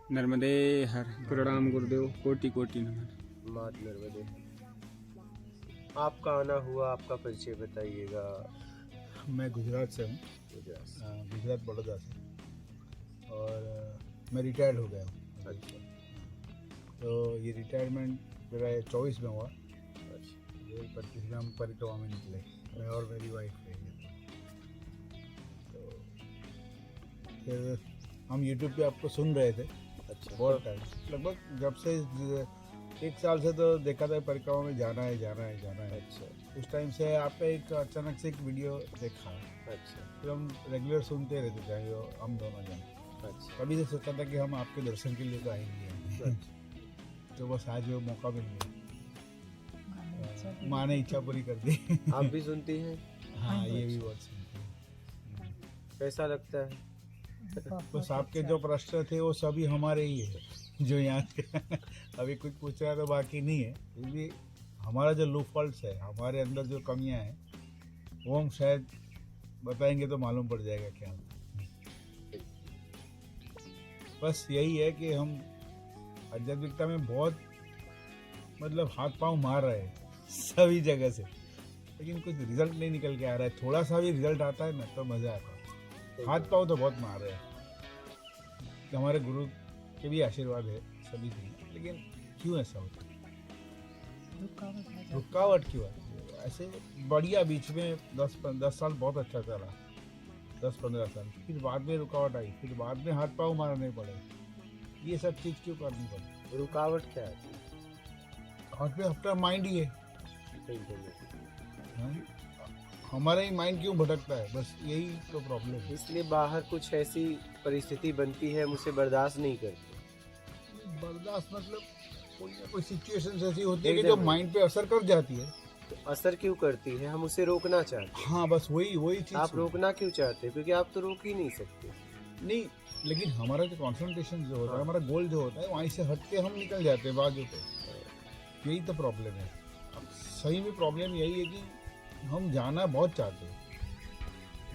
नर्मदे हर प्रणाम गुरुदेव, कोटि कोटि नमन। मात नर्मदे। आपका आना हुआ, आपका परिचय बताइएगा। मैं गुजरात से हूँ, गुजरात। गुजरात बड़ौदा से, और मैं रिटायर्ड हो गया हूँ। अच्छा। तो ये रिटायरमेंट मेरा 24 में हुआ। अच्छा। ये 25 में हम परिक्रमा में निकले, मैं और मेरी वाइफ रही। तो फिर हम यूट्यूब पे आपको सुन रहे थे। अच्छा। बहुत टाइम, लगभग जब से 1 साल से तो देखा था परिक्रमा में जाना है। अच्छा। उस टाइम से आप पे एक अचानक से एक वीडियो देखा। अच्छा। फिर हम रेगुलर सुनते रहते थे, चाहे हम दोनों जन। अच्छा। कभी से सोचा था कि हम आपके दर्शन के लिए तो आएंगे। तो बस आज वो मौका मिल गया, माँ ने इच्छा पूरी कर दी। आप भी सुनती हैं? हाँ, ये भी बहुत सुनते हैं। कैसा लगता है? बस आपके जो प्रश्न थे वो सभी हमारे ही है, जो यहाँ के। अभी कुछ पूछ रहा तो बाकी नहीं है। फिर भी हमारा जो लूप फॉल्ट्स है, हमारे अंदर जो कमियां हैं, वो हम शायद बताएंगे तो मालूम पड़ जाएगा क्या। बस यही है कि हम आध्यात्मिकता में बहुत मतलब हाथ पांव मार रहे हैं सभी जगह से, लेकिन कुछ रिजल्ट नहीं निकल के आ रहा है। थोड़ा सा भी रिजल्ट आता है ना तो मजा आता है। हाथ पांव तो बहुत मार रहे हैं, कि हमारे गुरु के भी आशीर्वाद है सभी के, लेकिन क्यों ऐसा होता है? रुकावट क्यों है ऐसे? बढ़िया, बीच में 10 साल बहुत अच्छा चला, 10-15 साल, फिर बाद में रुकावट आई, फिर बाद में हाथ पांव मारने पड़े। ये सब चीज क्यों करनी पड़ी? रुकावट क्या है? हाथ पे अपना माइंड ही है। हाँ? हमारा ही माइंड क्यों भटकता है, बस यही तो प्रॉब्लम है। इसलिए बाहर कुछ ऐसी परिस्थिति बनती है, मुझे बर्दाश्त नहीं करते। बर्दाश्त मतलब कोई ना कोई सिचुएशन ऐसी होती है कि जो माइंड पे असर कर जाती है। तो असर क्यों करती है? हम उसे रोकना चाहते हैं। हाँ, बस वही चीज। आप रोकना क्यों चाहते हैं? क्योंकि आप तो रोक ही नहीं सकते। नहीं, लेकिन हमारा जो कॉन्सेंट्रेशन जो होता है, हाँ। हमारा गोल जो होता है, वहीं से हट के हम निकल जाते हैं बाजू पे। यही तो प्रॉब्लम है। अब सही में प्रॉब्लम यही है कि हम जाना बहुत चाहते हैं,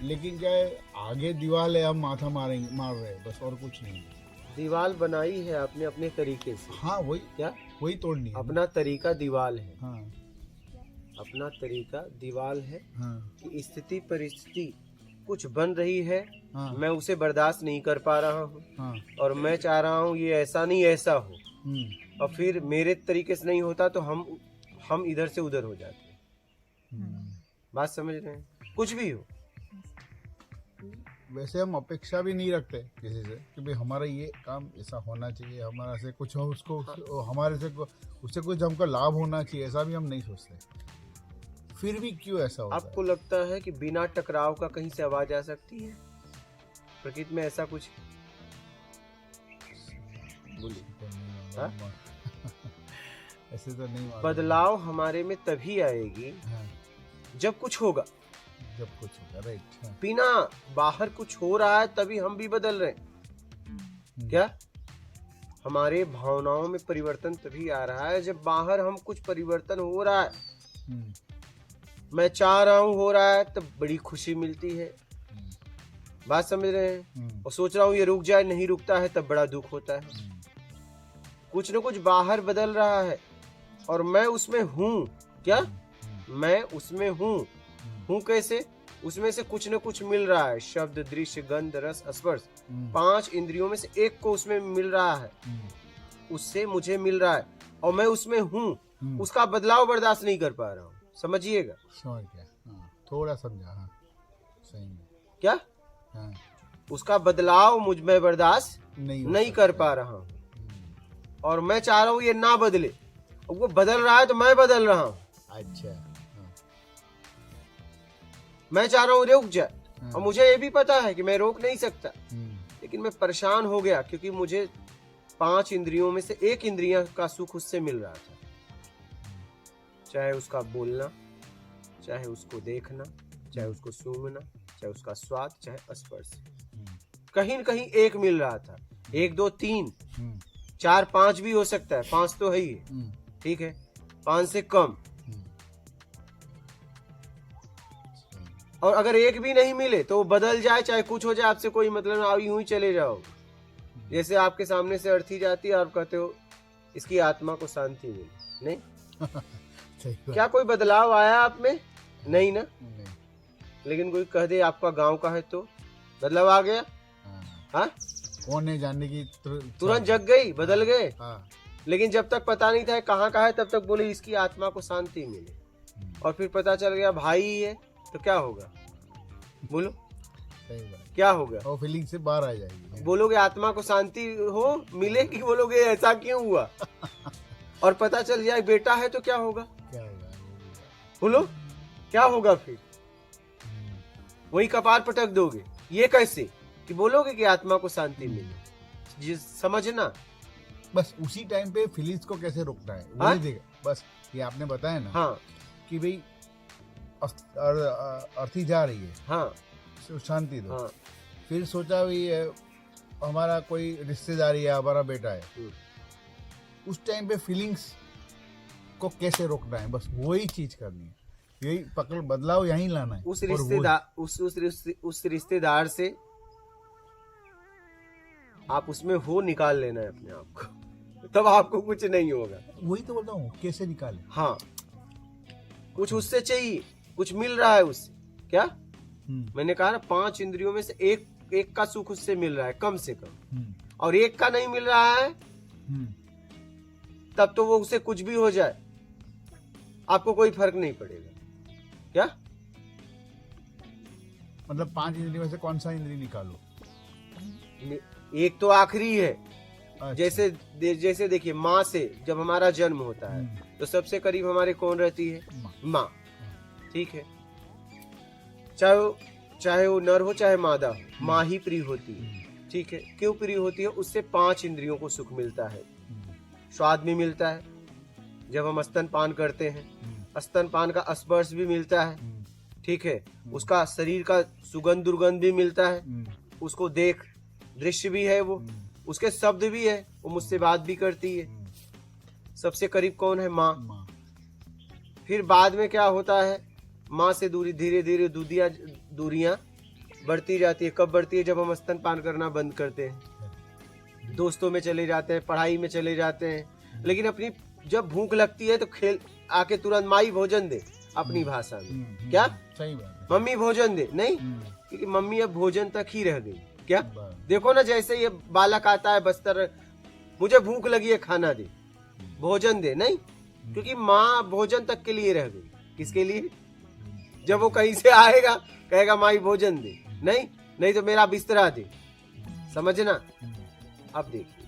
लेकिन क्या है, आगे दीवार है, हम माथा मार रहे हैं, बस और कुछ नहीं। दीवार बनाई है आपने अपने तरीके से। हाँ, वही क्या? वही तोड़नी है। अपना तरीका दीवाल है। हाँ, अपना तरीका दीवाल है। हाँ, कि स्थिति परिस्थिति कुछ बन रही है, हाँ, मैं उसे बर्दाश्त नहीं कर पा रहा हूँ, हाँ। और मैं चाह रहा हूँ ये ऐसा नहीं ऐसा हो, और फिर मेरे तरीके से नहीं होता तो हम इधर से उधर हो जाते हैं। बात समझ रहे हैं? कुछ भी हो। वैसे हम अपेक्षा भी नहीं रखते किसी से कि भाई हमारा ये काम ऐसा होना चाहिए, हमारा से कुछ हो, उसको हमारे से उससे कुछ हमको लाभ होना चाहिए, ऐसा भी हम नहीं सोचते। फिर भी क्यों ऐसा होता आपको लगता है कि बिना टकराव का कहीं से आवाज आ सकती है? प्रकृति में ऐसा कुछ हाँ? ऐसे तो नहीं मालूम। बदलाव हमारे में तभी आएगी हाँ, जब कुछ होगा। जब कुछ होगा, राइट। हाँ, बिना बाहर कुछ हो रहा है तभी हम भी बदल रहे हैं। क्या? हमारे भावनाओं में परिवर्तन तभी आ रहा है जब बाहर हम कुछ परिवर्तन हो रहा है। मैं चाह रहा हूँ हो रहा है तब बड़ी खुशी मिलती है। बात समझ रहे हैं? और सोच रहा हूँ ये रुक जाए, नहीं रुकता है तब बड़ा दुख होता है। कुछ न कुछ बाहर बदल रहा है और मैं उसमें हूँ। क्या? मैं उसमें हूँ कैसे? उसमें से कुछ न कुछ मिल रहा है। शब्द, दृश्य, गंध, रस, स्पर्श, 5 इंद्रियों में से एक को उसमें मिल रहा है, उससे मुझे मिल रहा है और मैं उसमें हूँ। उसका बदलाव बर्दाश्त नहीं कर पा रहा हूँ। समझिएगा? समझ गया। हाँ, थोड़ा समझा। हाँ, सही में। क्या? हाँ, उसका बदलाव मुझ में बर्दाश्त नहीं नहीं कर पा रहा हूँ, और मैं चाह रहा हूँ ये ना बदले। वो बदल रहा है तो मैं बदल रहा हूँ। अच्छा। मैं चाह रहा हूँ रुक जाए, और मुझे ये भी पता है कि मैं रोक नहीं सकता, लेकिन मैं परेशान हो गया क्योंकि मुझे 5 इंद्रियों में से एक इंद्रिया का सुख उससे मिल रहा था। चाहे उसका बोलना, चाहे उसको देखना, चाहे उसको सूंघना, चाहे उसका स्वाद, चाहे स्पर्श, कहीं न कहीं एक मिल रहा था। 1 2 3 4 5 भी हो सकता है, 5 तो है ही है, ठीक है, 5 से कम। और अगर एक भी नहीं मिले तो वो बदल जाए, चाहे कुछ हो जाए, आपसे कोई मतलब ना, यूं ही चले जाओ। जैसे आपके सामने से अर्थी जाती है, आप कहते हो इसकी आत्मा को शांति मिले, नहीं? सही बात। क्या कोई बदलाव आया आप में? नहीं ना। नहीं। लेकिन कोई कह दे आपका गांव का है तो बदलाव आ गया। हाँ, कौन नहीं जानने की तुरंत जग गई, बदल गए। हाँ। लेकिन जब तक पता नहीं था कहाँ का है, तब तक बोले इसकी आत्मा को शांति मिले, और फिर पता चल गया भाई ही है, तो क्या होगा? बोलो सही बात। क्या होगा? वो फीलिंग से बाहर आ जाएगी। बोलोगे आत्मा को शांति हो मिले, कि बोलोगे ऐसा क्यों हुआ? और पता चल जाए बेटा है तो क्या होगा? क्या होगा? बोलो क्या होगा फिर? वही कपार पटक दोगे। ये कैसे कि बोलोगे कि आत्मा को शांति मिले? समझना। बस उसी टाइम पे फीलिंग्स को कैसे रोकना है हाँ? वही देगा। बस ये आपने बताया ना। हाँ कि भाई अर्थी जा रही है, हाँ शांति दो। हाँ। फिर सोचा भी हमारा कोई रिश्तेदारी है, हमारा बेटा है, उस टाइम पे फीलिंग्स को कैसे रोकना है, बस वही चीज करनी है। यही पकड़, बदलाव यहीं लाना है। उस रिश्तेदार उस रिश्तेदार से आप उसमें हो निकाल लेना है अपने आप को, तब आपको कुछ नहीं होगा। वही तो बोलता हूँ, कैसे निकाले। हाँ, कुछ उससे चाहिए, कुछ मिल रहा है उससे। क्या मैंने कहा ना, 5 इंद्रियों में से एक का सुख उससे मिल रहा है कम से कम, और एक का नहीं मिल रहा है, तब तो वो उसे कुछ भी हो जाए आपको कोई फर्क नहीं पड़ेगा। क्या मतलब 5 इंद्रियों में से कौन सा इंद्री निकालो? एक तो आखिरी है। अच्छा। जैसे देखिए, माँ से जब हमारा जन्म होता है तो सबसे करीब हमारे कौन रहती है? माँ। ठीक है, चाहे वो नर हो चाहे मादा हो, माँ ही प्रिय होती है। ठीक है, क्यों प्रिय होती है? उससे 5 इंद्रियों को सुख मिलता है। स्वाद भी मिलता है जब हम स्तनपान करते हैं, स्तनपान का स्पर्श भी मिलता है। ठीक है, उसका शरीर का सुगंध दुर्गंध भी मिलता है, उसको देख दृश्य भी है, वो उसके शब्द भी है, वो मुझसे बात भी करती है। सबसे करीब कौन है? माँ। फिर बाद में क्या होता है? माँ से दूरी धीरे धीरे दूरियां बढ़ती जाती है। कब बढ़ती है? जब हम स्तनपान करना बंद करते हैं, दोस्तों में चले जाते हैं, पढ़ाई में चले जाते हैं। लेकिन अपनी जब भूख लगती है तो खेल आके तुरंत माई भोजन दे, अपनी भाषा में। क्या? सही बात है। मम्मी भोजन दे, नहीं, क्योंकि मम्मी अब भोजन तक ही रह गई। क्या? देखो ना, जैसे ये बालक आता है बस्तर, मुझे भूख लगी है, खाना दे, भोजन दे, नहीं, क्योंकि माँ भोजन तक के लिए रह गई। किसके लिए? जब वो कहीं से आएगा कहेगा माई भोजन दे, नहीं तो मेरा बिस्तरा दे। समझना। अब देखिए,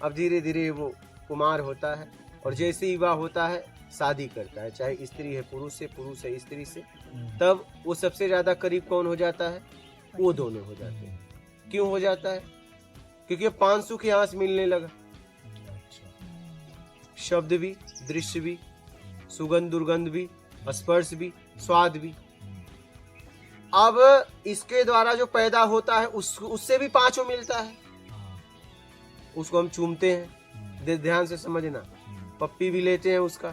अब धीरे धीरे वो कुमार होता है, और जैसे ही वह होता है शादी करता है, चाहे स्त्री है पुरुष से, पुरुष है स्त्री से, तब वो सबसे ज्यादा करीब कौन हो जाता है? वो दोनों हो जाते हैं। क्यों हो जाता है? क्योंकि 5 सुख यहाँ से मिलने लगा। शब्द भी, दृश्य भी, सुगंध दुर्गंध भी, स्पर्श भी, स्वाद भी। अब इसके द्वारा जो पैदा होता है उससे भी 5 मिलता है। उसको हम चूमते हैं, ध्यान से समझना, पप्पी भी लेते हैं उसका,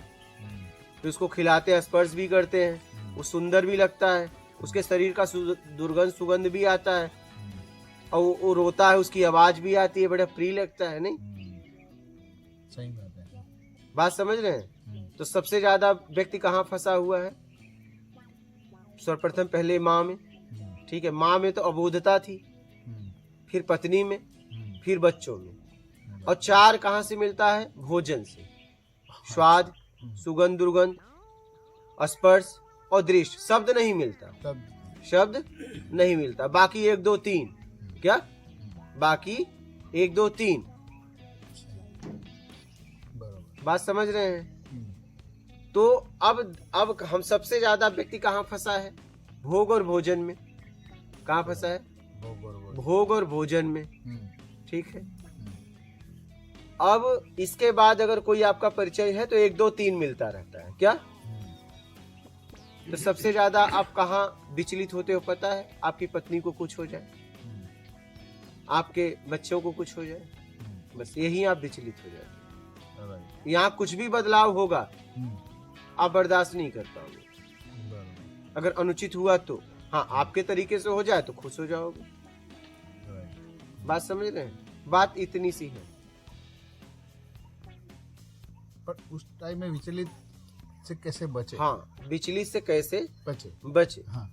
फिर उसको खिलाते हैं, स्पर्श भी करते हैं, वो सुंदर भी लगता है, उसके शरीर का दुर्गंध सुगंध भी आता है, और वो रोता है, उसकी आवाज भी आती है, बड़ा प्रिय लगता है। नहीं, सही बात है। बात समझ रहे हैं? तो सबसे ज्यादा व्यक्ति कहाँ फंसा हुआ है? सर्वप्रथम पहले माँ में। ठीक है, माँ में तो अबोधता थी, फिर पत्नी में, फिर बच्चों में, और 4 कहाँ से मिलता है? भोजन से। स्वाद, सुगंध दुर्गंध, स्पर्श और दृश्य। शब्द नहीं मिलता, शब्द नहीं मिलता। बाकी 1 2 3। क्या? बाकी 1 2 3। बात समझ रहे हैं? तो अब हम सबसे ज्यादा व्यक्ति कहाँ फंसा है? भोग और भोजन में। कहाँ फंसा है? भोग और भोजन में। ठीक है, अब इसके बाद अगर कोई आपका परिचय है तो 1 2 3 मिलता रहता है। क्या? तो सबसे ज्यादा आप कहाँ विचलित होते हो पता है? आपकी पत्नी को कुछ हो जाए, आपके बच्चों को कुछ हो जाए, बस यही आप विचलित हो जाते। यहाँ कुछ भी बदलाव होगा आप बर्दाश्त नहीं कर पाओगे। अगर अनुचित हुआ तो हाँ, आपके तरीके से हो जाए तो खुश हो जाओगे। बात समझ रहे हैं? बात इतनी सी है। पर उस टाइम में विचलित से कैसे बचे? हाँ, विचलित से कैसे बचे। हाँ,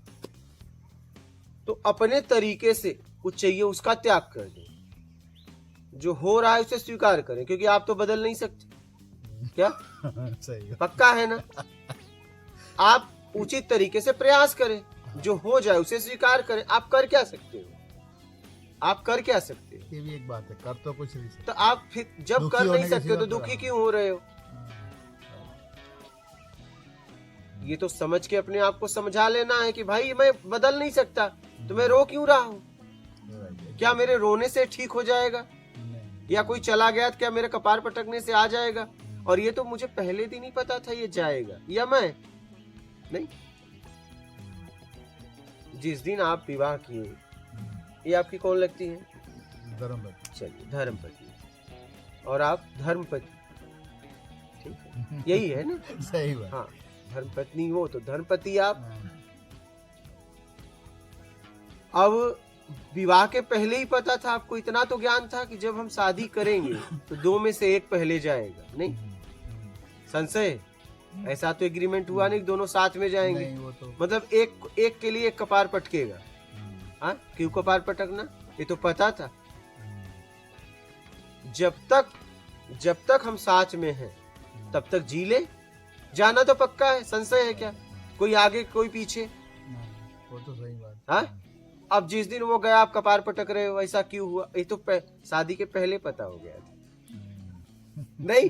तो अपने तरीके से कुछ चाहिए उसका त्याग कर दें, जो हो रहा है उसे स्वीकार करें, क्योंकि आप तो बदल नहीं सकते। क्या सही है। पक्का है ना? आप उचित तरीके से प्रयास करें, जो हो जाए उसे स्वीकार करें। आप कर क्या सकते हो? आप कर क्या सकते हो? ये भी एक बात है, कर तो कुछ नहीं सकते। तो आप फिर जब कर नहीं सकते तो दुखी क्यों हो रहे हो? ये तो समझ के अपने आप को समझा लेना है कि भाई मैं बदल नहीं सकता, तो मैं रो क्यों रहा हूँ? क्या मेरे रोने से ठीक हो जाएगा? या कोई चला गया तो क्या मेरे कपार पटकने से आ जाएगा? और ये तो मुझे पहले दिन ही पता था ये जाएगा, या मैं नहीं। जिस दिन आप विवाह किए, ये आपकी कौन लगती है? धर्मपत्नी। चलिए, धर्मपत्नी, और आप धर्मपति, ठीक है, यही है ना? सही बात। हाँ, धर्मपत्नी हो तो धर्मपति आप। अब विवाह के पहले ही पता था आपको, इतना तो ज्ञान था कि जब हम शादी करेंगे तो दो में से एक पहले जाएगा, नहीं संशय? ऐसा तो एग्रीमेंट हुआ नहीं कि दोनों साथ में जाएंगे। नहीं, वो तो मतलब एक के लिए एक कपार पटकेगा। हाँ, क्यों कपार पटकना? ये तो पता था। जब तक हम साथ में हैं तब तक जी ले, जाना तो पक्का है। संशय है क्या? कोई आगे कोई पीछे? वो तो सही बात। हाँ, अब जिस दिन वो गया आप कपार पटक रहे हो, ऐसा क्यों हुआ? ये तो शादी के पहले पता हो गया था। नहीं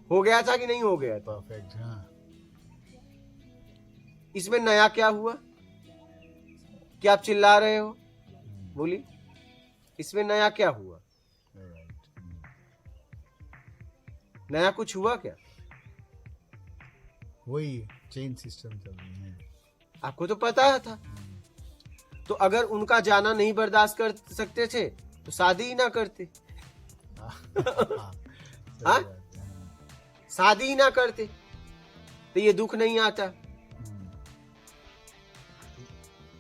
हो गया था कि नहीं हो गया था? परफेक्ट। हाँ, इसमें नया क्या हुआ? क्या आप चिल्ला रहे हो? बोलिए, इसमें नया क्या हुआ? नया कुछ हुआ क्या? वही चेन सिस्टम चल रही है। आपको तो पता था। तो अगर उनका जाना नहीं बर्दाश्त कर सकते थे तो शादी ही ना करते। हाँ? शादी ही ना करते तो ये दुख नहीं आता।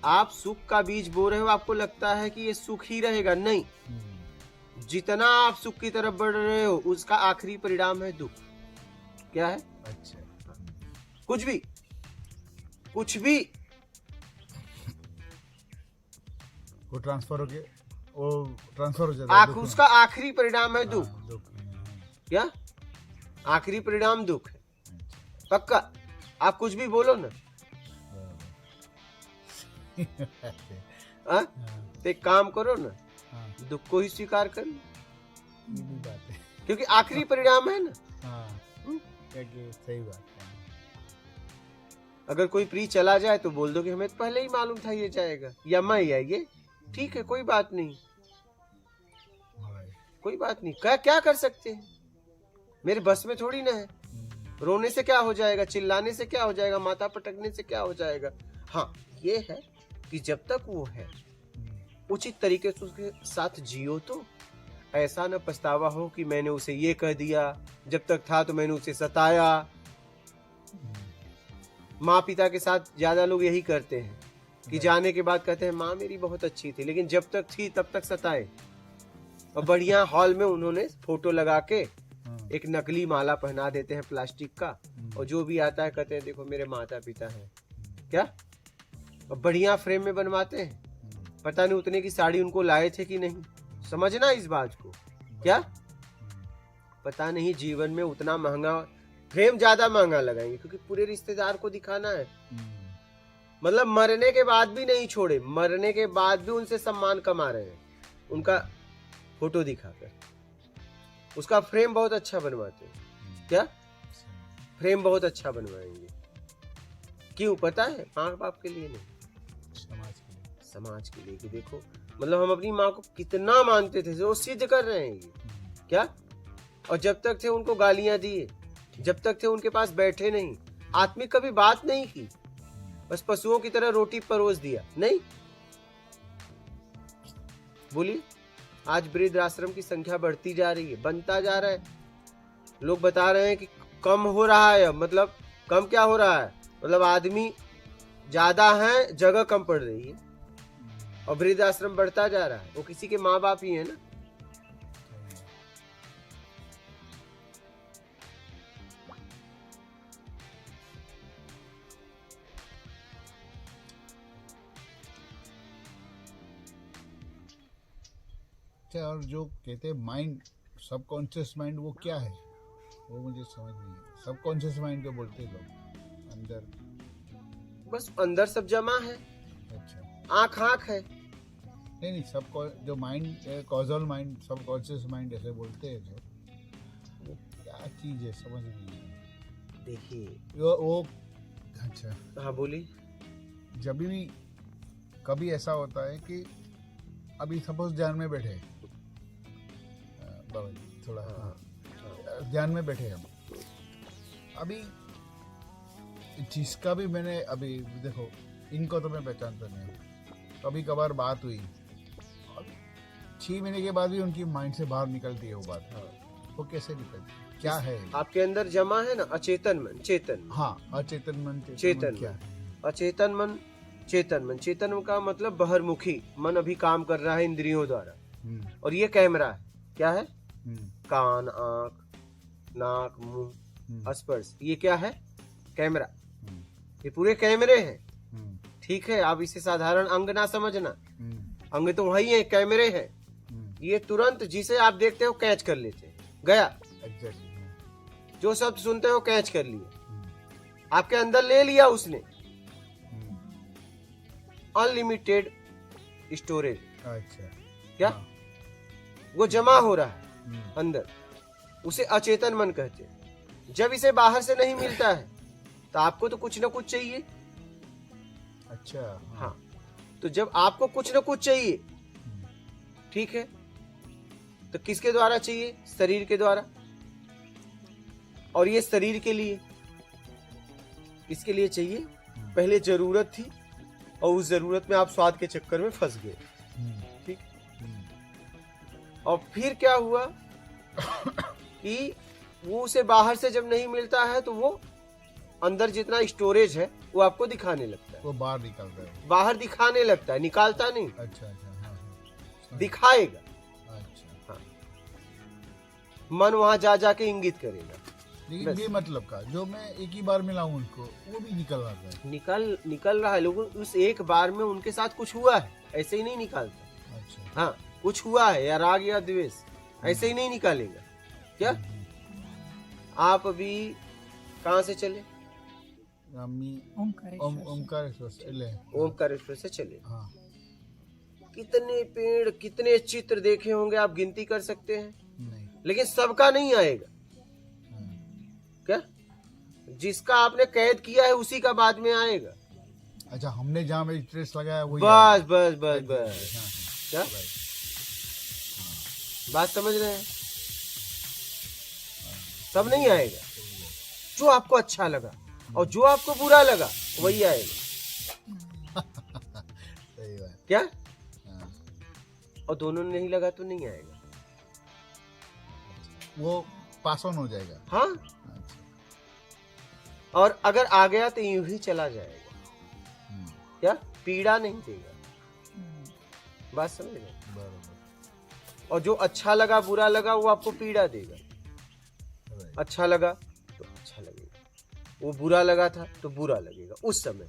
आप सुख का बीज बो रहे हो, आपको लगता है कि ये सुख ही रहेगा। नहीं, जितना आप सुख की तरफ बढ़ रहे हो उसका आखिरी परिणाम है दुख। क्या है? अच्छा, कुछ भी वो ट्रांसफर हो जाता है। उसका आखिरी परिणाम है दुख। दुख। क्या आखिरी परिणाम दुख है? पक्का? आप कुछ भी बोलो ना। तो एक काम करो ना, दुख को ही स्वीकार कर लो, क्योंकि आखिरी परिणाम है ना। सही बात। अगर कोई प्री चला जाए तो बोल दो कि हमें तो पहले ही मालूम था ये जाएगा, या मैं या ये। ठीक है, कोई बात नहीं, कोई बात नहीं। क्या कर सकते हैं? मेरे बस में थोड़ी ना है। रोने से क्या हो जाएगा? चिल्लाने से क्या हो जाएगा? माथा पटकने से क्या हो जाएगा? हाँ, ये है कि जब तक वो है उचित तरीके से उसके साथ जियो, तो ऐसा न पछतावा हो कि मैंने उसे ये कह दिया, जब तक था तो मैंने उसे सताया। माँ पिता के साथ ज्यादा लोग यही करते हैं कि जाने के बाद कहते हैं माँ मेरी बहुत अच्छी थी, लेकिन जब तक थी तब तक सताए। और बढ़िया हॉल में उन्होंने फोटो लगा के एक नकली माला पहना देते हैं प्लास्टिक का, और जो भी आता है कहते हैं देखो मेरे माता पिता हैं। क्या? और बढ़िया फ्रेम में बनवाते हैं। पता नहीं उतने की साड़ी उनको लाए थे कि नहीं। समझना इस बात को। क्या पता नहीं जीवन में उतना महंगा फ्रेम ज्यादा महंगा लगाएंगे, क्योंकि पूरे रिश्तेदार को दिखाना है। मतलब मरने के बाद भी नहीं छोड़े, मरने के बाद भी उनसे सम्मान कमा रहे हैं, उनका फोटो दिखाकर। उसका फ्रेम बहुत अच्छा बनवाते हैं। क्या फ्रेम बहुत अच्छा बनवाएंगे? क्यों? पता है? माँ बाप के लिए नहीं, समाज के लिए। कि देखो, मतलब हम अपनी माँ को कितना मानते थे, वो सिद्ध कर रहे हैं ये। क्या? और जब तक थे उनको गालियां दिए, जब तक थे उनके पास बैठे नहीं, आत्मिक कभी बात नहीं की, बस पशुओं की तरह रोटी परोस दिया। नहीं, बोलिए, आज वृद्ध आश्रम की संख्या बढ़ती जा रही है, बनता जा रहा है। लोग बता रहे हैं कि कम हो रहा है। मतलब कम क्या हो रहा है? मतलब आदमी ज्यादा है, जगह कम पड़ रही है, और वृद्ध आश्रम बढ़ता जा रहा है। वो किसी के माँ बाप ही है ना। अच्छा, और जो कहते हैं माइंड, सबकॉन्शियस माइंड, वो क्या है? वो मुझे समझ नहीं है। सबकॉन्शियस माइंड जो बोलते हैं लोग, अंदर। बस अंदर सब जमा है, अच्छा, आँख है। नहीं, सब जो mind, causal mind, subconscious mind ऐसे बोलते हैं जो, वो क्या चीज है समझ नहीं है। देखिए वो अच्छा, हाँ बोली। जब भी कभी ऐसा होता है कि अभी सपोज ध्यान में बैठे, बाबा जी थोड़ा, हाँ, ध्यान में बैठे हम, अभी जिसका भी मैंने अभी देखो, इनको तो मैं पहचानता नहीं हूँ, कभी कभार बात हुई और 6 महीने के बाद भी उनकी माइंड से बाहर निकलती है वो बात। वो कैसे निकलती है? क्या है? आपके अंदर जमा है ना अचेतन मन, चेतन। हाँ, अचेतन मन, चेतन क्या मन, है? अचेतन मन, चेतन मन। चेतन मन का मतलब बहिर्मुखी मन, अभी काम कर रहा है इंद्रियों द्वारा। और ये कैमरा है, क्या है? कान, आंख, नाक, मुंह, स्पर्श, ये क्या है? कैमरा। ये पूरे कैमरे हैं। ठीक है, आप इसे साधारण अंग ना समझना, अंग तो वही है, कैमरे हैं। ये तुरंत जिसे आप देखते हो कैच कर लेते हैं, गया। जो शब्द सुनते हो कैच कर लिए, आपके अंदर ले लिया उसने। Unlimited storage. अच्छा, क्या? वो जमा हो रहा है अंदर, उसे अचेतन मन कहते हैं। जब इसे बाहर से नहीं मिलता है तो आपको तो कुछ ना कुछ चाहिए। अच्छा, हाँ, तो जब आपको कुछ ना कुछ चाहिए, ठीक है, तो किसके द्वारा चाहिए? शरीर के द्वारा। और ये शरीर के लिए, इसके लिए चाहिए। पहले जरूरत थी और उस जरूरत में आप स्वाद के चक्कर में फंस गए, ठीक। और फिर क्या हुआ कि वो उसे बाहर से जब नहीं मिलता है तो वो अंदर जितना स्टोरेज है वो आपको दिखाने लगता है। वो बाहर निकलता है, बाहर दिखाने लगता है, निकालता नहीं। अच्छा, हाँ, दिखाएगा। अच्छा, हाँ, मन वहां जा जाके इंगित करेगा। लेकिन ये मतलब का जो मैं एक ही बार मिलाऊं उनको, वो भी निकल रहा है। निकल रहा है। लोगों उस एक बार में उनके साथ कुछ हुआ है, ऐसे ही नहीं निकालता। अच्छा, हाँ, कुछ हुआ है या राग या द्वेष, ऐसे ही नहीं निकालेगा। क्या? आप अभी कहाँ से चले? ओमकारेश्वर से चले। हाँ। कितने पेड़, कितने चित्र देखे होंगे आप, गिनती कर सकते हैं? नहीं। लेकिन सबका नहीं आएगा। क्या? जिसका आपने कैद किया है उसी का बाद में आएगा। अच्छा, हमने जहाँ में स्ट्रेस लगाया वही बस बस बस बस। हाँ, क्या बात समझ रहे हैं? सब नहीं आएगा। जो आपको अच्छा लगा और जो आपको बुरा लगा वही आएगा। सही बात। क्या? हाँ। और दोनों नहीं लगा तो नहीं आएगा। वो पास ऑन हो जाएगा। हाँ, और अगर आ गया तो यूं ही चला जाएगा। क्या? पीड़ा नहीं देगा। बात समझ रहे? और जो अच्छा लगा बुरा लगा वो आपको पीड़ा देगा। अच्छा लगा तो अच्छा लगेगा, वो बुरा लगा था तो बुरा लगेगा उस समय।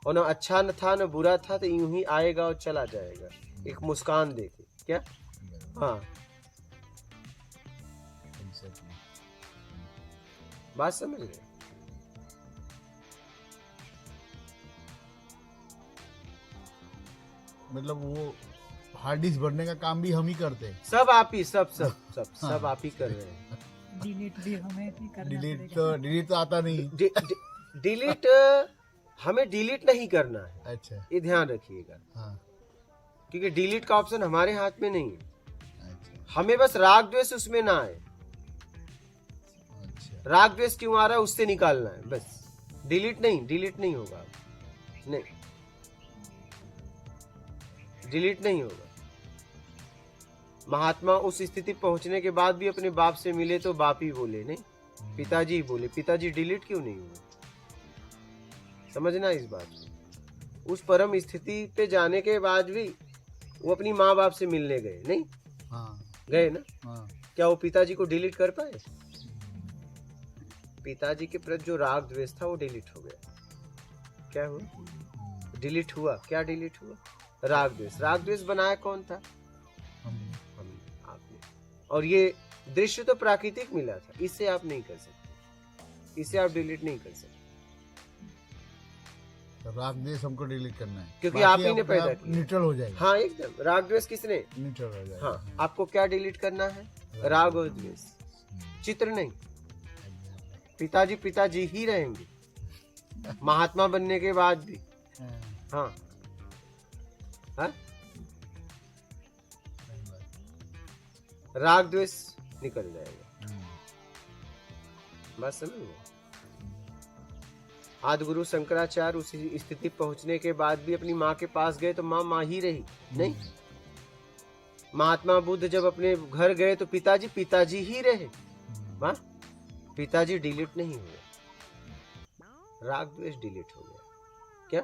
और ना अच्छा न था न बुरा था, तो यूं ही आएगा और चला जाएगा, एक मुस्कान देके। क्या? हाँ, बात समझ रहे? मतलब वो हार्ड डिस्क भरने का काम भी हम ही करते हैं। सब आप ही, सब आप ही कर रहे हैं। डिलीट भी हमें ही करना डिलीट तो आता नहीं। डिलीट हमें डिलीट नहीं करना है। अच्छा, ये ध्यान रखिएगा। हाँ। क्योंकि डिलीट का ऑप्शन हमारे हाथ में नहीं है। अच्छा, हमें बस राग द्वेष उसमें ना आए। अच्छा। राग द्वेष क्यों आ रहा है उससे निकालना है बस। डिलीट नहीं होगा। नहीं, डिलीट नहीं होगा। महात्मा उस स्थिति पहुंचने के बाद भी अपने बाप से मिले तो बाप ही बोले, नहीं पिताजी बोले। पिताजी डिलीट क्यों नहीं हुए? समझना इस बात को। उस परम स्थिति पे जाने के बाद भी वो अपनी माँ बाप से मिलने गए, नहीं? हाँ, गए ना? हाँ। क्या वो पिताजी को डिलीट कर पाए? पिताजी के प्रति जो राग द्वेष था वो डिलीट हो गया। क्या हुआ? डिलीट हुआ। क्या डिलीट हुआ? राग द्वेष बनाया कौन था? हम आपने। और ये दृश्य तो प्राकृतिक मिला था, इससे आप नहीं कर सकते, इसे आप डिलीट नहीं कर सकते, तो राग द्वेष हमको डिलीट करना है, क्योंकि बाकी आप ही ने अपने पैदा आप किया। न्यूट्रल हो जाएगा। हाँ एकदम, राग द्वेष किसने? न्यूट्रल हो जाएगा। हाँ, आपको क्या डिलीट करना है? राग और द्वेष, चित्र नहीं। पिताजी पिताजी ही रहेंगे महात्मा बनने के बाद भी। हाँ हाँ, राग द्वेष निकल जाएगा। बात समझ गए? आदि गुरु शंकराचार्य उसी स्थिति पहुंचने के बाद भी अपनी माँ के पास गए तो माँ ही रही नहीं। महात्मा बुद्ध जब अपने घर गए तो पिताजी ही रहे। माँ, पिताजी डिलीट नहीं हुए, राग द्वेष डिलीट हो गया। क्या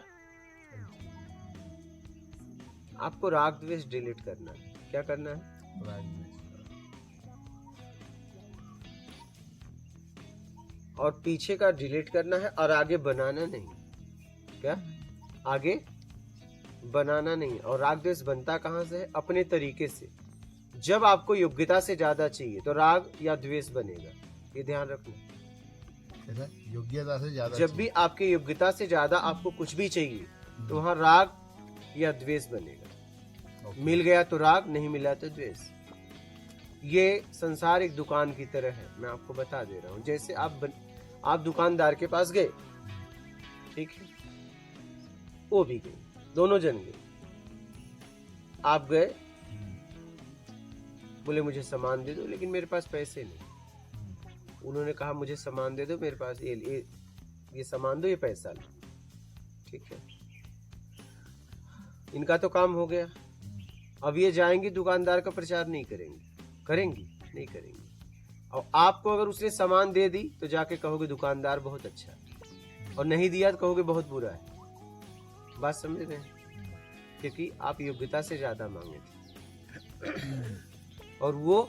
आपको राग द्वेष डिलीट करना है? क्या करना है? राग द्वेष। और पीछे का डिलीट करना है और आगे बनाना नहीं। क्या? आगे बनाना नहीं। और राग द्वेष बनता कहाँ से है? अपने तरीके से। जब आपको योग्यता से ज्यादा चाहिए तो राग या द्वेष बनेगा, ये ध्यान रखना। ऐसा योग्यता से ज्यादा जब भी आपके योग्यता से ज्यादा आपको कुछ भी चाहिए तो वहां राग या द्वेष बनेगा। मिल गया तो राग, नहीं मिला तो द्वेष। ये संसार एक दुकान की तरह है, मैं आपको बता दे रहा हूँ। जैसे आप दुकानदार के पास गए, ठीक है, वो भी गए, दोनों जन गए। आप गए, बोले मुझे सामान दे दो, लेकिन मेरे पास पैसे नहीं। उन्होंने कहा मुझे सामान दे दो, मेरे पास ये सामान दो, ये पैसा लो। ठीक है, इनका तो काम हो गया। अब ये जाएंगे दुकानदार का प्रचार नहीं करेंगे, करेंगी नहीं करेंगी। और आपको अगर उसने सामान दे दी तो जाके कहोगे दुकानदार बहुत अच्छा है, और नहीं दिया तो कहोगे बहुत बुरा है। बात समझ रहे हैं? क्योंकि आप योग्यता से ज्यादा मांगे थे और वो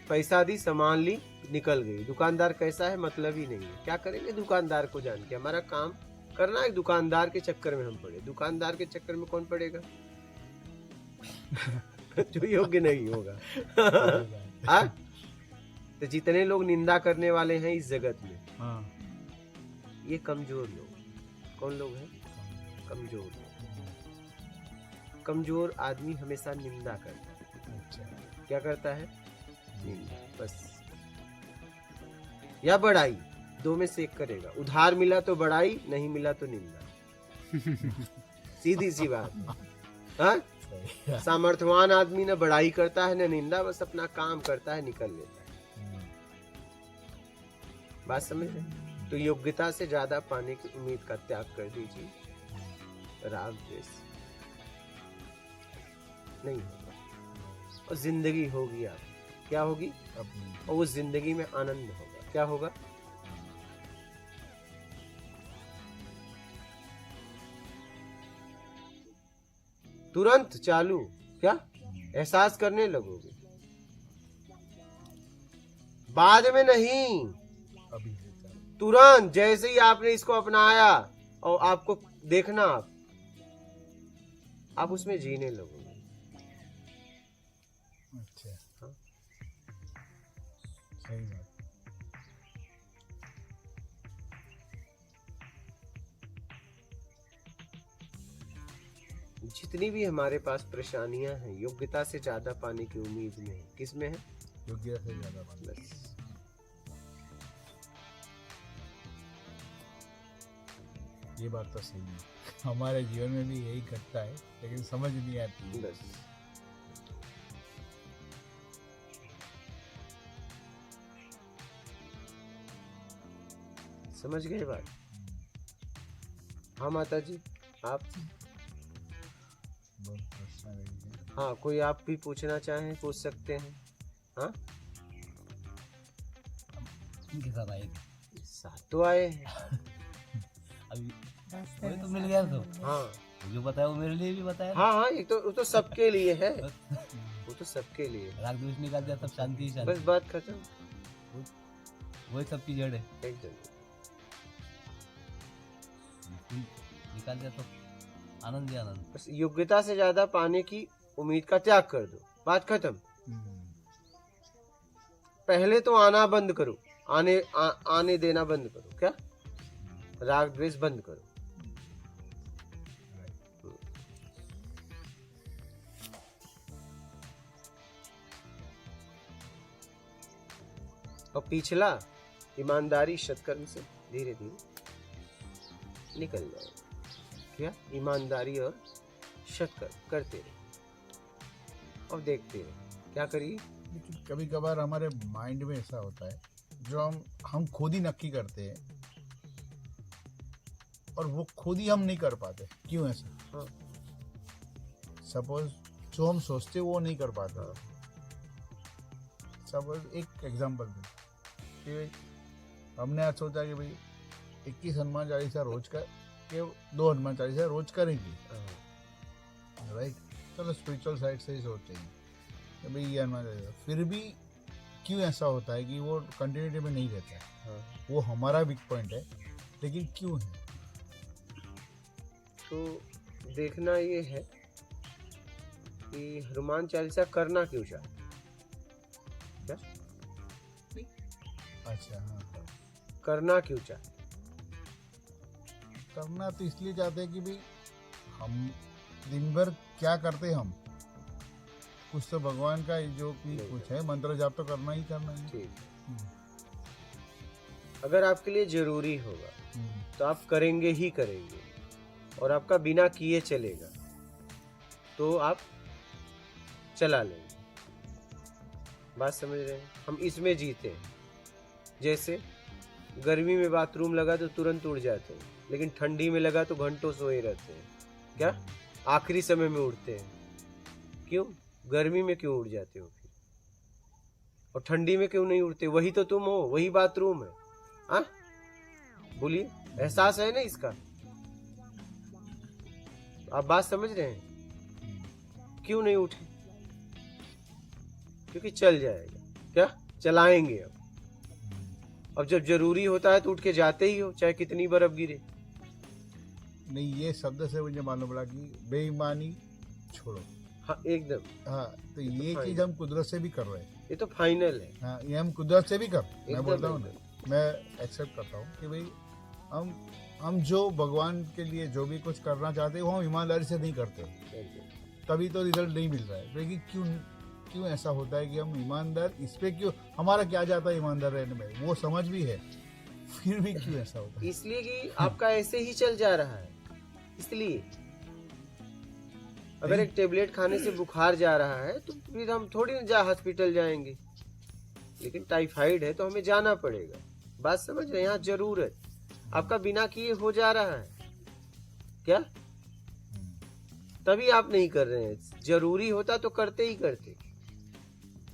पैसा दी, सामान ली, निकल गई। दुकानदार कैसा है मतलब ही नहीं है। क्या करेंगे दुकानदार को जान के? हमारा काम करना है, दुकानदार के चक्कर में हम पड़े। दुकानदार के चक्कर में कौन पड़ेगा? जो योग्य नहीं होगा। हाँ? तो जितने लोग निंदा करने वाले हैं इस जगत में, हाँ, ये कमजोर लोग। कौन लोग हैं? कमजोर लोग। कमजोर आदमी हमेशा निंदा करता है। अच्छा, क्या करता है? निंदा, बस। या बड़ाई, दो में से एक करेगा। उधार मिला तो बड़ाई, नहीं मिला तो निंदा। सीधी सी बात। हाँ? सामर्थ्यवान आदमी न बड़ाई करता है न निंदा, बस अपना काम करता है, निकल लेता है। बात समझ रहे? तो योग्यता से ज्यादा पाने की उम्मीद का त्याग कर दीजिए। राग द्वेष नहीं होगा और जिंदगी होगी आपकी। क्या होगी? और वो जिंदगी में आनंद होगा। क्या होगा? तुरंत चालू। क्या? एहसास करने लगोगे, बाद में नहीं, अभी तुरंत। जैसे ही आपने इसको अपनाया और आपको देखना, आप उसमें जीने लगोगे। अच्छा, हाँ। सही बात। जितनी भी हमारे पास परेशानियां हैं, योग्यता से ज्यादा पाने की उम्मीद में है। किसमें है? योग्यता से ज्यादा बात। बस। ये बात तो सही है। हमारे जीवन में भी यही घटता है, लेकिन समझ नहीं आती है। बस। समझ गए बात? हाँ माता जी, आप? बहुत प्रश्न रही है। हाँ, कोई आप भी पूछना चाहें पूछ सकते हैं। हाँ, इनके साथ आए साथ तो आए हैं। अभी रास्ते वही में तो मिल साथ गया में तो। मिल गए। हाँ जो बताया वो मेरे लिए भी बताया। हाँ हाँ, ये तो वो तो सबके लिए है। वो तो सबके लिए है। राग द्वेष निकाल दिया तब शांति ही बस शांति। बात खत्म। वही सब की जड़ है। एकदम। निकाल दिया तो आनंद ही आनंद। बस योग्यता से ज्यादा पाने की उम्मीद का त्याग कर दो, बात खत्म। पहले तो आना बंद करो, आने देना बंद करो। क्या? राग द्वेष बंद करो। और पिछला ईमानदारी सत्कर्म से धीरे धीरे निकल जाएगा। क्या? ईमानदारी और सत्कर्म करते रहे और देखते रहे। क्या करिए? लेकिन कभी कभार हमारे माइंड में ऐसा होता है जो हम खुद ही नक्की करते हैं और वो खुद ही हम नहीं कर पाते। क्यों ऐसा? हाँ। सपोज जो हम सोचते वो नहीं कर पाते। सपोज एक एग्जांपल दूं कि भाई हमने आज सोचा कि भाई 21 हनुमान चालीसा रोज कर के 2 हनुमान चालीसा रोज करेंगे, राइट? चलो स्पिरिचुअल साइड से ही सोचते हैं कि भाई ये हनुमान चालीसा, फिर भी क्यों ऐसा होता है कि वो कंटिन्यूटी में नहीं रहता है? वो हमारा वीक पॉइंट है, लेकिन क्यों है? तो देखना ये है कि हनुमान चालीसा करना क्यों चाहते। क्या? अच्छा, हाँ। करना क्यों चाहते? करना तो इसलिए चाहते हैं कि भाई हम दिन भर क्या करते हैं, हम कुछ तो भगवान का जो भी कुछ है मंत्र जाप तो करना ही है। ठीक। अगर आपके लिए जरूरी होगा तो आप करेंगे ही करेंगे, और आपका बिना किए चलेगा तो आप चला लेंगे। बात समझ रहे हैं? हम इसमें जीते हैं। जैसे गर्मी में बाथरूम लगा तो तुरंत उड़ जाते हैं, लेकिन ठंडी में लगा तो घंटों सोए रहते हैं। क्या? आखिरी समय में उड़ते हैं। क्यों? गर्मी में क्यों उड़ जाते हो फिर? और ठंडी में क्यों नहीं उड़ते? वही तो तुम हो, वही बाथरूम है। हाँ, बोलिए, एहसास है ना इसका? आप बात समझ रहे हैं? क्यों नहीं उठे? क्योंकि चल जाएगा। क्या? चलाएंगे अब जब जरूरी होता है तो उठ के जाते ही हो, चाहे कितनी बर्फ गिरे। नहीं, ये शब्द से मुझे मालूम पड़ा कि बेईमानी छोड़ो। हाँ, एकदम। हाँ, तो ये चीज हम कुदरत से भी कर रहे हैं। ये तो फाइनल है। हाँ, ये हम कुदरत से भी कर, मैं एकदम, बोलता हूँ ना, एकदम। मैं एक्सेप्ट करता हूँ कि भाई हम जो भगवान के लिए जो भी कुछ करना चाहते हैं वो हम ईमानदारी से नहीं करते, तभी तो रिजल्ट नहीं मिल रहा है। लेकिन क्यों ऐसा होता है कि हम ईमानदार, इस पे क्यों हमारा क्या जाता है ईमानदार रहने में, वो समझ भी है, फिर भी क्यों ऐसा होता है? इसलिए कि आपका ऐसे ही चल जा रहा है। इसलिए अगर एक टेबलेट खाने से बुखार जा रहा है तो फिर हम थोड़ी ना हॉस्पिटल जाएंगे, लेकिन टाइफाइड है तो हमें जाना पड़ेगा। बात समझ रहे हैं? यहाँ जरूरत आपका बिना किए हो जा रहा है। क्या? तभी आप नहीं कर रहे हैं। जरूरी होता तो करते ही करते।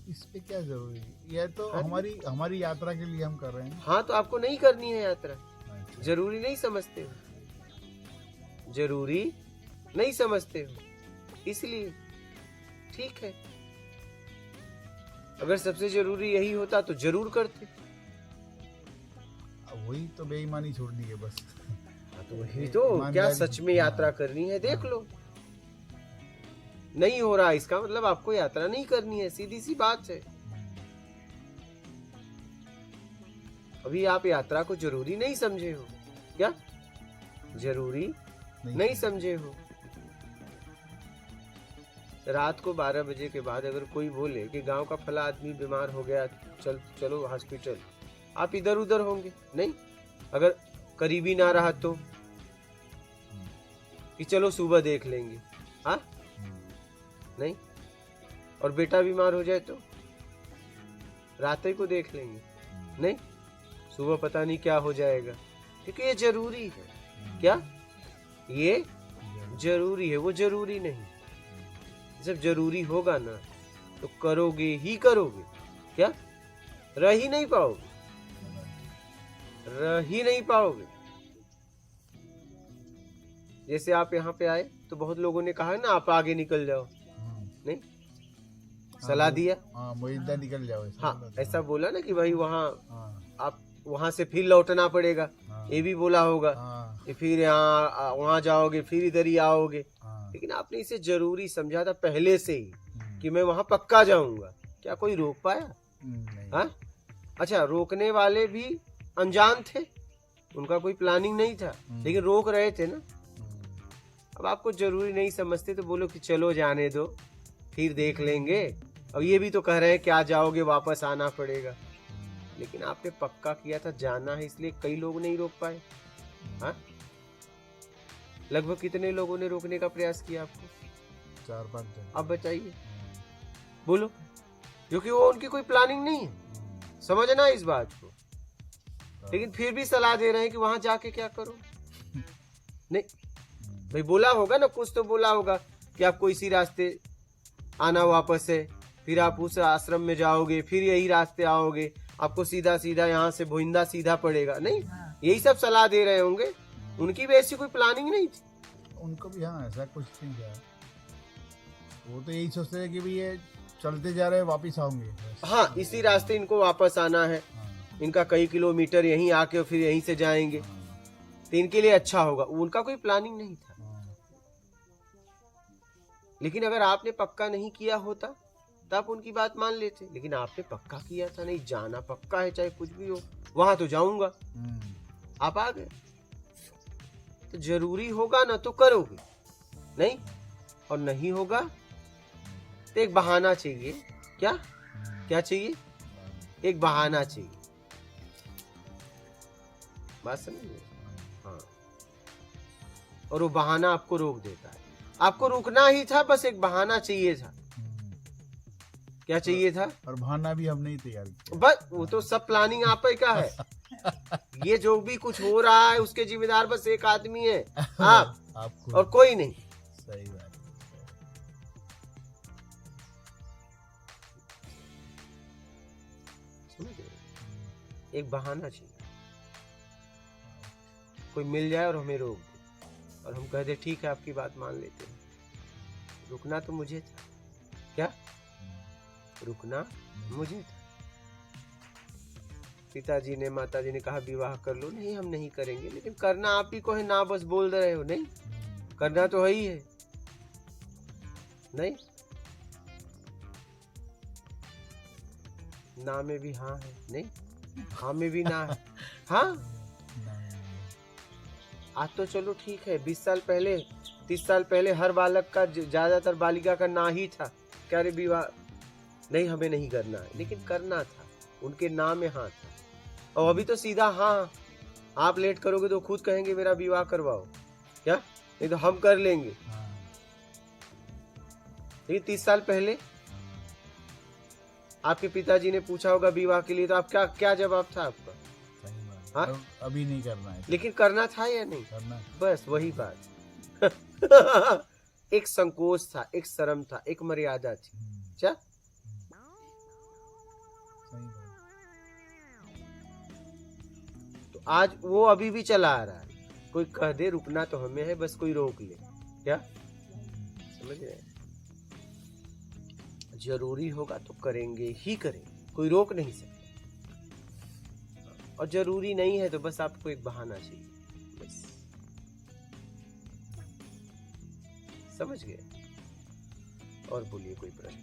इस पे क्या जरूरी है? ये तो हमारी यात्रा के लिए हम कर रहे हैं। हाँ, तो आपको नहीं करनी है यात्रा। अच्छा। जरूरी नहीं समझते हो, जरूरी नहीं समझते हो, इसलिए ठीक है। अगर सबसे जरूरी यही होता तो जरूर करते। वही तो बेईमानी छोड़नी है बस। हाँ, तो वही तो। क्या सच में यात्रा करनी है? देख लो, नहीं हो रहा इसका मतलब आपको यात्रा नहीं करनी है, सीधी सी बात है। अभी आप यात्रा को जरूरी नहीं समझे हो। क्या? जरूरी नहीं समझे हो। रात को 12 बजे के बाद अगर कोई बोले कि गांव का फला आदमी बीमार हो गया, चलो हॉस्पिटल, आप इधर उधर होंगे? नहीं। अगर करीबी ना रहा तो कि चलो सुबह देख लेंगे। हाँ, नहीं। और बेटा बीमार हो जाए तो रात ही को देख लेंगे? नहीं, सुबह पता नहीं क्या हो जाएगा, क्योंकि ये जरूरी है। क्या? ये जरूरी है, वो जरूरी नहीं। जब जरूरी होगा ना तो करोगे ही करोगे। क्या? रह ही नहीं पाओगे, रह ही नहीं पाओगे। जैसे आप यहाँ पे आए तो बहुत लोगों ने कहा ना आप आगे निकल जाओ, नहीं? सलाह दिया। हाँ, मोहिंदा निकल जाओ। हाँ, ऐसा बोला ना कि भाई वहाँ हाँ, आप वहां से फिर लौटना पड़ेगा, हाँ, ये भी बोला होगा। हाँ, कि फिर यहाँ वहां जाओगे फिर इधर ही आओगे, हाँ, लेकिन आपने इसे जरूरी समझा था पहले से ही कि मैं वहां पक्का जाऊंगा। क्या कोई रोक पाया? नहीं, हाँ? अच्छा, रोकने वाले भी अनजान थे, उनका कोई प्लानिंग नहीं था, लेकिन रोक रहे थे ना। अब आपको जरूरी नहीं समझते तो बोलो कि चलो जाने दो, फिर देख लेंगे। और ये भी तो कह रहे हैं क्या जाओगे वापस आना पड़ेगा, लेकिन आपने पक्का किया था जाना है, इसलिए कई लोग नहीं रोक पाए। हाँ? लगभग कितने लोगों ने रोकने का प्रयास किया आपको? 4-5 जन। अब बताइए, बोलो। क्योंकि वो उनकी कोई प्लानिंग नहीं है, समझना इस बात को। लेकिन फिर भी सलाह दे रहे हैं कि वहां जाके क्या करो। नहीं भाई, बोला होगा ना, कुछ तो बोला होगा कि आपको इसी रास्ते आना वापस है, फिर आप उस आश्रम में जाओगे, फिर यही रास्ते आओगे, आपको सीधा सीधा यहाँ से भोइंदा सीधा पड़ेगा। नहीं, यही सब सलाह दे रहे होंगे। उनकी भी ऐसी कोई प्लानिंग नहीं थी। उनको भी हाँ ऐसा कुछ नहीं था, वो तो यही सोचते हैं कि भाई ये चलते जा रहे हैं वापिस आऊंगे बस। हाँ, इसी रास्ते इनको वापस आना है, हाँ, इनका कई किलोमीटर यहीं आके और फिर यहीं से जाएंगे हाँ, तो इनके लिए अच्छा होगा। उनका कोई प्लानिंग नहीं था। हाँ, लेकिन अगर आपने पक्का नहीं किया होता तो आप उनकी बात मान लेते, लेकिन आपने पक्का किया था, नहीं जाना पक्का है चाहे कुछ भी हो, वहां तो जाऊंगा। आप आ गए तो जरूरी होगा ना तो करोगे, नहीं और नहीं होगा तो एक बहाना चाहिए। क्या क्या चाहिए? एक बहाना चाहिए। बात समझ गए? हाँ, और वो बहाना आपको रोक देता है। आपको रुकना ही था, बस एक बहाना चाहिए था। क्या चाहिए था? और बहाना भी हम नहीं तैयार किया। बस वो तो सब प्लानिंग आप ही का है। ये जो भी कुछ हो रहा है उसके जिम्मेदार बस एक आदमी है, आप, आपको और कोई नहीं। सही बात है। समझ गए? एक बहाना चाहिए, कोई मिल जाए और हमें रोक दे और हम कह दे ठीक है आपकी बात मान लेते हैं। रुकना तो मुझे था। क्या? रुकना मुझे था। पिताजी ने माताजी ने कहा विवाह कर लो, नहीं हम नहीं करेंगे, लेकिन करना आप ही को है ना, बस बोल रहे हो। नहीं, करना तो है ही है। नहीं, ना में भी हाँ है, नहीं हाँ में भी ना है। हाँ, आज तो चलो ठीक है, 20 साल पहले 30 साल पहले हर बालक का, ज्यादातर बालिका का ना ही था, क्या रे विवाह नहीं हमें नहीं करना है, लेकिन करना था। उनके नाम में हाँ था। और अभी तो सीधा हाँ, आप लेट करोगे तो खुद कहेंगे मेरा विवाह करवाओ, क्या? नहीं तो हम कर लेंगे। लेकिन 30 साल पहले आपके पिताजी ने पूछा होगा विवाह के लिए, तो आप क्या जवाब था आपका? सही बात। हाँ? अभी नहीं करना है, लेकिन करना था या नहीं? करना है। बस वही बात। एक संकोच था, एक शर्म था, एक मर्यादा थी। क्या? सही बात। तो आज वो अभी भी चला आ रहा है। कोई कह दे रुकना तो हमें है, बस कोई रोक ले। क्या समझ रहे हैं? जरूरी होगा तो करेंगे ही करेंगे, कोई रोक नहीं सकता। और जरूरी नहीं है तो बस आपको एक बहाना चाहिए, बस। समझ गए? और बोलिए, कोई प्रश्न?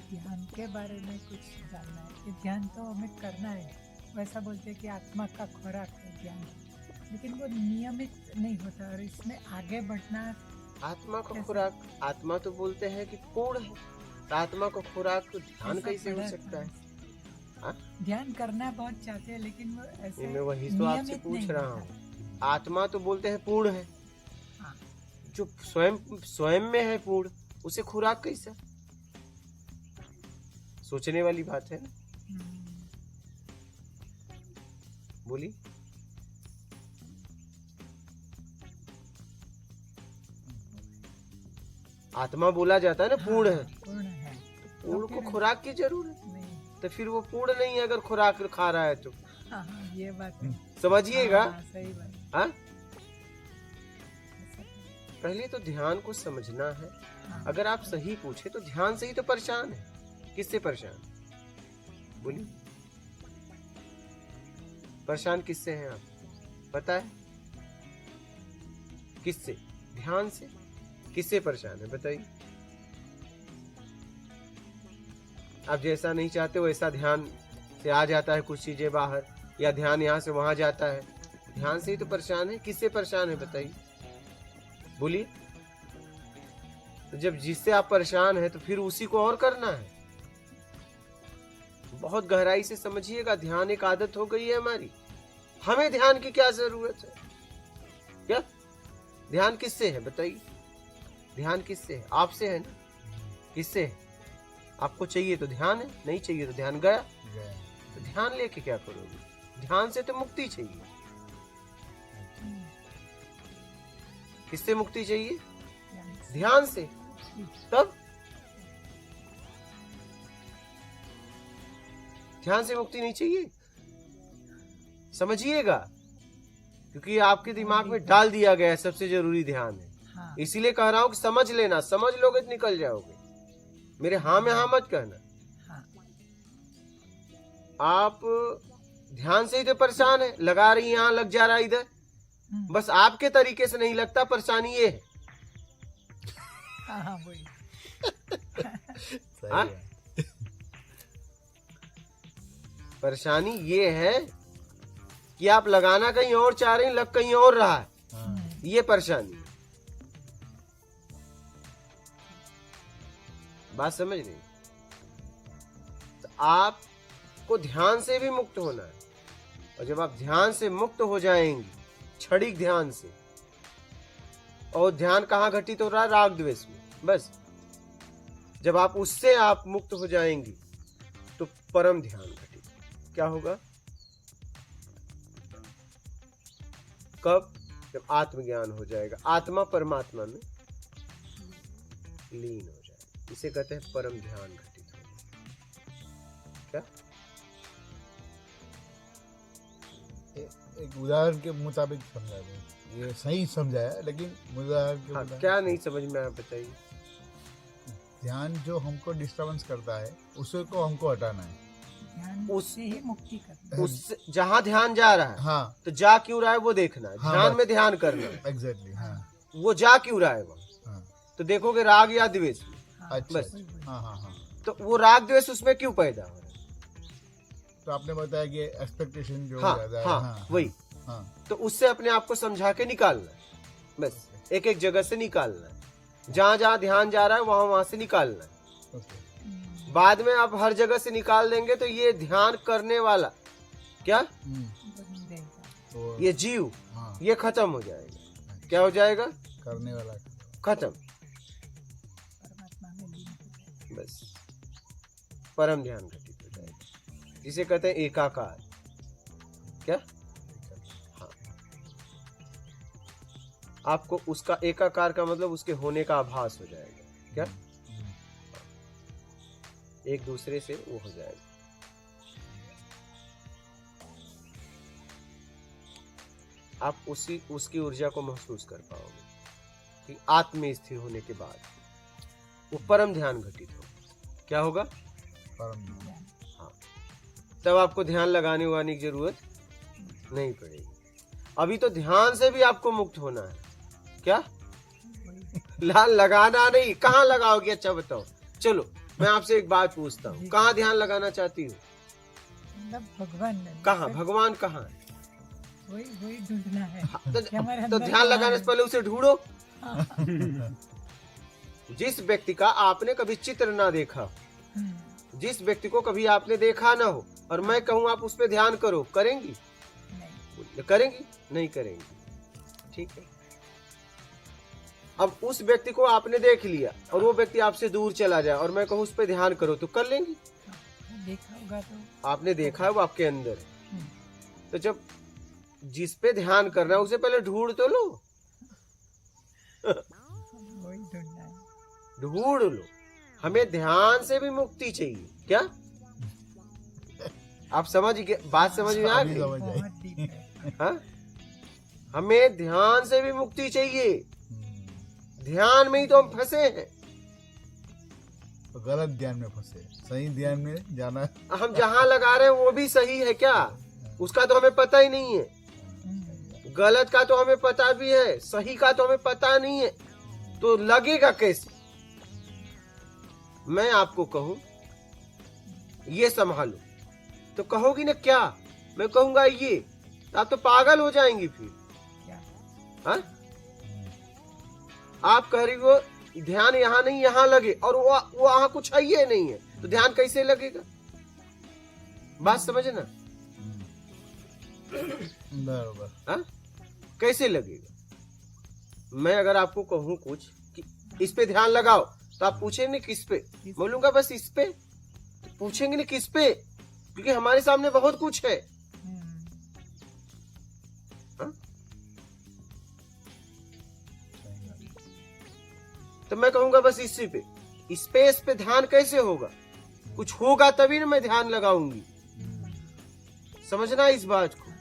ध्यान के बारे में कुछ जानना है कि ध्यान तो हमें करना है, वैसा बोलते हैं कि आत्मा का खुराक है ध्यान, लेकिन वो नियमित नहीं होता और इसमें आगे बढ़ना। आत्मा का खुराक, आत्मा तो बोलते हैं कि पूर्ण है, तो आत्मा का खुराक तो ध्यान ऐसा कैसे हो पढ़ा सकता है? था। हाँ? ध्यान करना बहुत चाहते हैं, लेकिन वो ऐसे मैं वही तो आपसे नियमित पूछ नहीं रहा होता। हूँ। आत्मा तो बोलते हैं पूर्ण है, हाँ। जो स्वयं में है पूर्ण, उसे खुराक कैसा? सोचने वाली बात है ना। बोली। आत्मा बोला जाता है ना पूर्ण है, पूर्ण है, पूर्ण तो को फिर खुराक की जरूरत नहीं। तो फिर वो पूर्ण नहीं है अगर खुराक खा रहा है तो। हाँ, ये बात है। समझिएगा। हाँ, सही बात। हाँ, पहले तो ध्यान को समझना है। हाँ। अगर आप सही पूछे तो ध्यान से ही तो परेशान है। किससे परेशान? बोलिए, परेशान किससे हैं आप? पता है किससे? ध्यान से। किससे परेशान है बताइए? आप जैसा नहीं चाहते वैसा ध्यान से आ जाता है कुछ चीजें बाहर, या ध्यान यहाँ से वहां जाता है। ध्यान से ही तो परेशान है। किससे परेशान है बताइए? बोलिए। तो जब जिससे आप परेशान है तो फिर उसी को और करना है। बहुत गहराई से समझिएगा, ध्यान एक आदत हो गई है हमारी। हमें ध्यान की क्या जरूरत है? क्या ध्यान किससे है बताइए? ध्यान किससे है? आपसे है ना? किससे है? आपको चाहिए तो ध्यान है, नहीं चाहिए तो ध्यान गया। तो ध्यान लेके क्या करोगे? ध्यान से तो मुक्ति चाहिए। किससे मुक्ति चाहिए? ध्यान से। तब ध्यान से मुक्ति नहीं चाहिए, समझिएगा, क्योंकि आपके दिमाग में डाल दिया गया है सबसे जरूरी ध्यान है। हाँ, इसीलिए कह रहा हूं कि समझ लेना, समझ लोगे तो निकल जाओगे। मेरे हाँ में हाँ मत कहना। हाँ, आप ध्यान से ही तो परेशान है, लगा रही यहाँ लग जा रहा है इधर, बस आपके तरीके से नहीं लगता। परेशानी ये है। हाँ, वही। हाँ? परेशानी ये है कि आप लगाना कहीं और चाह रही, लग कहीं और रहा है। ये परेशानी। बात समझ रही? तो आपको ध्यान से भी मुक्त होना है, और जब आप ध्यान से मुक्त हो जाएंगी, क्षणिक ध्यान से, और ध्यान कहाँ घटित हो रहा है? राग द्वेष में। बस जब आप उससे आप मुक्त हो जाएंगी तो परम ध्यान घटित क्या होगा? कब? जब आत्मज्ञान हो जाएगा, आत्मा परमात्मा में लीन हो जाएगा। इसे कहते हैं परम ध्यान घटित होना। क्या? एक उदाहरण के मुताबिक समझा दो। ये सही समझाया, लेकिन उदाहरण के हाँ, मुताबिक क्या नहीं समझ में आया बताइए? ध्यान जो हमको डिस्टर्बेंस करता है उसे को हमको हटाना है। ध्यान उस- से ही मुक्ति करना। उस जहां ध्यान जा रहा है हाँ, तो जा क्यों रहा है वो देखना है। हाँ, ध्यान बस। में ध्यान करना है, एग्जैक्टली। हाँ, वो जा क्यों रहा है वहां, हाँ, तो देखोगे राग या द्वेष में। हाँ, अच्छा, बस। वही, वही। हाँ, हाँ, हाँ। तो वो राग द्वेष उसमें क्यों पैदा हो रहा है? तो आपने बताया कि एक्सपेक्टेशन जो हाँ, हो जाता है। हाँ, हाँ, वही। हाँ, तो उससे अपने आप को समझा के निकालना है। बस एक एक जगह से निकालना है। जहां जहां ध्यान जा रहा है वहां वहां से निकालना है। ओके। बाद में आप हर जगह से निकाल देंगे तो ये ध्यान करने वाला क्या, बनी रहेगा। तो ये जीव, हाँ, ये खत्म हो जाएगा। क्या हो जाएगा? करने वाला। खत्म। परमात्मा में लीन हो जाएगा। बस परम ध्यान घटित हो जाएगा, जिसे कहते हैं एकाकार। क्या? हाँ। आपको उसका एकाकार का मतलब उसके होने का आभास हो जाएगा। क्या? एक दूसरे से वो हो जाएगा। आप उसकी ऊर्जा को महसूस कर पाओगे कि आत्म स्थिर होने के बाद वो परम ध्यान घटित होगा। क्या होगा? परम। हाँ, तब आपको ध्यान लगाने वाने की जरूरत नहीं पड़ेगी। अभी तो ध्यान से भी आपको मुक्त होना है। क्या? लगाना नहीं, कहाँ लगाओगे? अच्छा बताओ। चलो मैं आपसे एक बात पूछता हूँ, कहाँ ध्यान लगाना चाहती हूँ? मतलब भगवान में। कहाँ? भगवान कहाँ है? वही वही ढूंढना है। कि हमारे तो अंदर ध्यान कहाँ लगाने है? से पहले उसे ढूंढो। हाँ, जिस व्यक्ति का आपने कभी चित्र ना देखा, जिस व्यक्ति को कभी आपने देखा ना हो, और मैं कहूँ आप उस पर ध्यान करो, करेंगी? नहीं। करेंगी? नहीं करेंगी। ठीक है। अब उस व्यक्ति को आपने देख लिया और वो व्यक्ति आपसे दूर चला जाए और मैं कहूँ उस पर ध्यान करो, तो कर लेंगी? देखा होगा तो। आपने देखा है, वो आपके अंदर है। हम्म, तो जब जिस पे ध्यान करना है उसे पहले ढूंढ तो लो। वही ढूंढना है। ढूंढ लो। हमें ध्यान से भी मुक्ति चाहिए। क्या? आप समझ गए? बात समझ में आ गई? समझ आई। बहुत डीप है। हाँ? हमें ध्यान से भी मुक्ति चाहिए। ध्यान में ही तो हम फंसे हैं। तो गलत ध्यान में फंसे, सही ध्यान में जाना। हम जहां लगा रहे हैं वो भी सही है क्या? उसका तो हमें पता ही नहीं है। गलत का तो हमें पता भी है, सही का तो हमें पता नहीं है, तो लगेगा कैसे? मैं आपको कहूं ये संभालो तो कहोगी ना क्या? मैं कहूंगा ये, तो आप तो पागल हो जाएंगी फिर। हाँ? आप कह रही हो ध्यान यहाँ नहीं यहाँ लगे, और वो वहां कुछ है ये नहीं है, तो ध्यान कैसे लगेगा? बात समझना। बराबर। हाँ? कैसे लगेगा? मैं अगर आपको कहूं कुछ कि इस पे ध्यान लगाओ, तो आप पूछेंगे किस पे? बोलूंगा बस इस पे, तो पूछेंगे नहीं किस पे, क्योंकि हमारे सामने बहुत कुछ है। हाँ? तो मैं कहूंगा बस इसी पे, इस पे ध्यान कैसे होगा? कुछ होगा तभी ना मैं ध्यान लगाऊंगी। समझना इस बात को।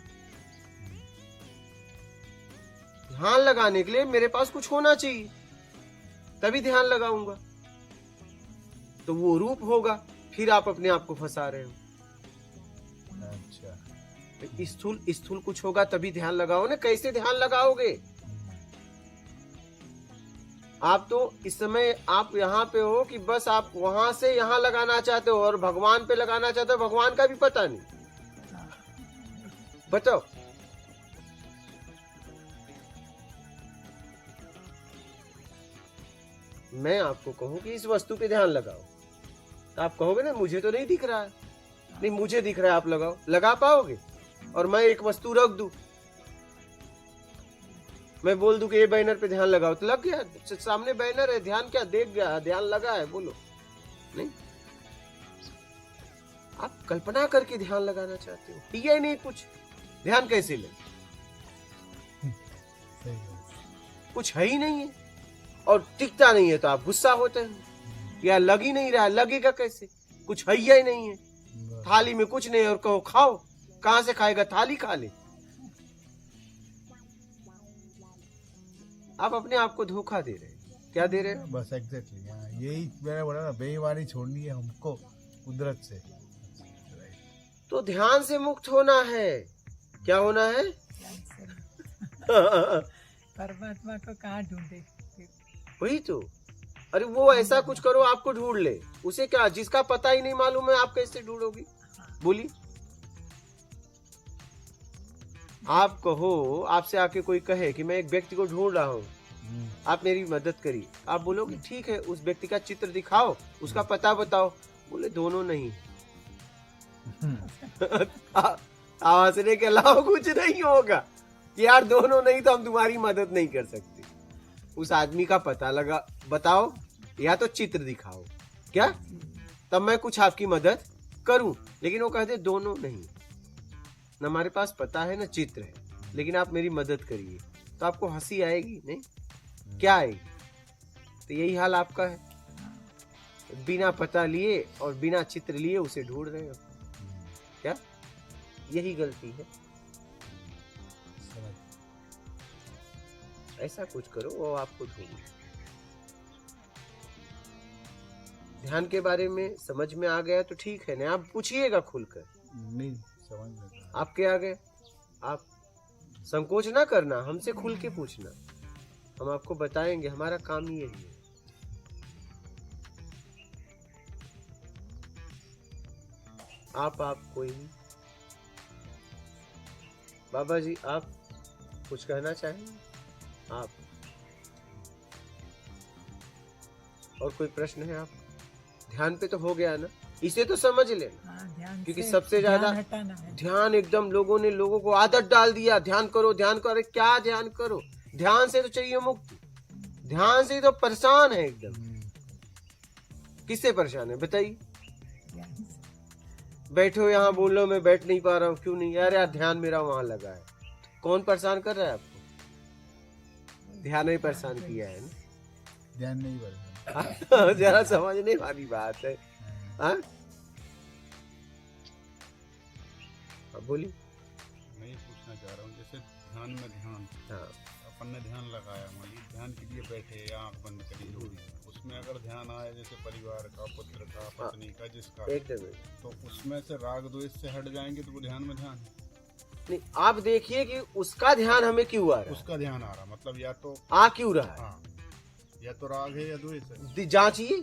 ध्यान लगाने के लिए मेरे पास कुछ होना चाहिए, तभी ध्यान लगाऊंगा, तो वो रूप होगा। फिर आप अपने आप को फंसा रहे हो। अच्छा। स्थूल कुछ होगा तभी ध्यान लगाओ ना, कैसे ध्यान लगाओगे? आप तो इस समय आप यहाँ पे हो कि बस आप वहां से यहाँ लगाना चाहते हो, और भगवान पे लगाना चाहते हो, भगवान का भी पता नहीं। बताओ। मैं आपको कहूं कि इस वस्तु पे ध्यान लगाओ, तो आप कहोगे ना मुझे तो नहीं दिख रहा है। नहीं, मुझे दिख रहा है, आप लगाओ। लगा पाओगे? और मैं एक वस्तु रख दूं, मैं बोल दूं कि ये बैनर पे ध्यान लगाओ, तो लग गया। सामने बैनर है, ध्यान क्या देख गया, ध्यान लगा है। बोलो नहीं। आप कल्पना करके ध्यान लगाना चाहते हो, ये नहीं कुछ। ध्यान कैसे लगे? कुछ है ही नहीं है, और टिकता नहीं है, तो आप गुस्सा होते हैं। या लग ही नहीं रहा, लगेगा कैसे? कुछ है ही नहीं है। थाली में कुछ नहीं और कहो खाओ, कहां से खाएगा? थाली खा ले। आप अपने आप को धोखा दे रहे हैं। क्या दे रहे हैं? बस एग्जैक्टली, यही मैंने बोला ना, बेईमानी छोड़नी है हमको कुदरत से। तो ध्यान से मुक्त होना है। क्या होना है? परमात्मा को कहाँ ढूंढे? वही तो। अरे वो ऐसा कुछ करो आपको ढूंढ ले, उसे क्या? जिसका पता ही नहीं मालूम है, आप कैसे ढूंढोगी? बोली। आप कहो, आपसे आके कोई कहे कि मैं एक व्यक्ति को ढूंढ रहा हूँ, आप मेरी मदद करिए। आप बोलोगे ठीक है, उस व्यक्ति का चित्र दिखाओ, उसका पता बताओ। बोले दोनों नहीं। हंसने के अलावा कुछ नहीं होगा कि यार दोनों नहीं, तो हम तुम्हारी मदद नहीं कर सकते। उस आदमी का पता लगा बताओ, या तो चित्र दिखाओ। क्या? तब मैं कुछ आपकी मदद करूं। लेकिन वो कहते दोनों नहीं, न हमारे पास पता है न चित्र है, लेकिन आप मेरी मदद करिए। तो आपको हंसी आएगी? नहीं, क्या आएगी? तो यही हाल आपका है। बिना पता लिए और बिना चित्र लिए उसे ढूंढ रहे हो। क्या? यही गलती है। ऐसा कुछ करो वो आपको ढूंढे। ध्यान के बारे में समझ में आ गया तो ठीक है ना, आप पूछिएगा खुलकर। नहीं समझ में आपके आ गए, आप संकोच ना करना, हमसे खुल के पूछना, हम आपको बताएंगे। हमारा काम ही यही है। आप कोई नहीं। बाबा जी आप कुछ कहना चाहेंगे? आप और कोई प्रश्न है? आप ध्यान पे तो हो गया ना, इसे तो समझ लेना। क्योंकि सबसे ज्यादा ध्यान एकदम लोगों को आदत डाल दिया, ध्यान करो ध्यान करो। अरे क्या ध्यान करो? ध्यान से तो चाहिए मुक्ति, ध्यान से तो परेशान है एकदम। किससे परेशान है बताइए? बैठो यहाँ, बोलो मैं बैठ नहीं पा रहा हूँ। क्यों नहीं? यार ध्यान मेरा वहां लगा है। कौन परेशान कर रहा है आपको? ध्यान ही परेशान किया है ना। ध्यान नहीं परेशान। जरा समझने वाली बात है। हाँ बोली। मैं ये पूछना चाह रहा हूँ, जैसे ध्यान में ध्यान, हाँ अपन ने ध्यान लगाया, मान लीजिए ध्यान के लिए बैठे या आंख बंद करी जो भी, उसमें अगर ध्यान आए जैसे परिवार का, पुत्र का, पत्नी का, जिसका, एकदम। तो उसमें से राग द्वेष से हट जाएंगे तो वो ध्यान में ध्यान है। नहीं, आप देखिए कि उसका ध्यान हमें क्यों आ रहा उसका ध्यान आ रहा मतलब या तो है, आ क्यों रहा हाँ या तो राग है या द्वेष है। है, जांचिए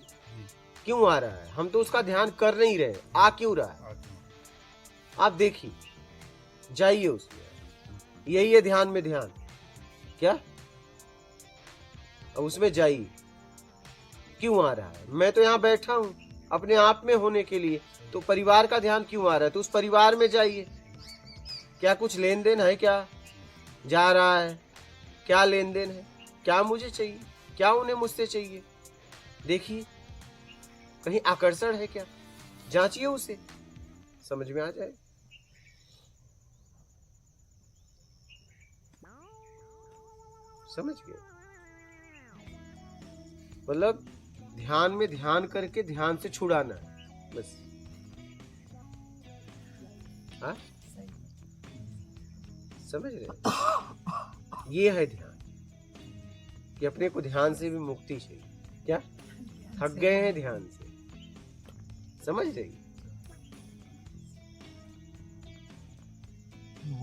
क्यों आ रहा है। हम तो उसका ध्यान कर नहीं रहे, आ क्यों रहा है आत्मा आप देखिए, जाइए उसमें, यही है ध्यान में ध्यान क्या, अब उसमें जाइए क्यों आ रहा है। मैं तो यहाँ बैठा हूँ अपने आप में होने के लिए, तो परिवार का ध्यान क्यों आ रहा है, तो उस परिवार में जाइए। क्या कुछ लेन देन है, क्या जा रहा है, क्या लेन देन है, क्या मुझे चाहिए, क्या उन्हें मुझसे चाहिए, देखिए कहीं आकर्षण है क्या, जांचिए उसे, समझ में आ जाए। समझ गए, मतलब ध्यान में ध्यान करके ध्यान से छुड़ाना है बस। हाँ सही। समझ रहे, ये है ध्यान, कि अपने को ध्यान से भी मुक्ति चाहिए। क्या थक गए हैं ध्यान से, समझ रही।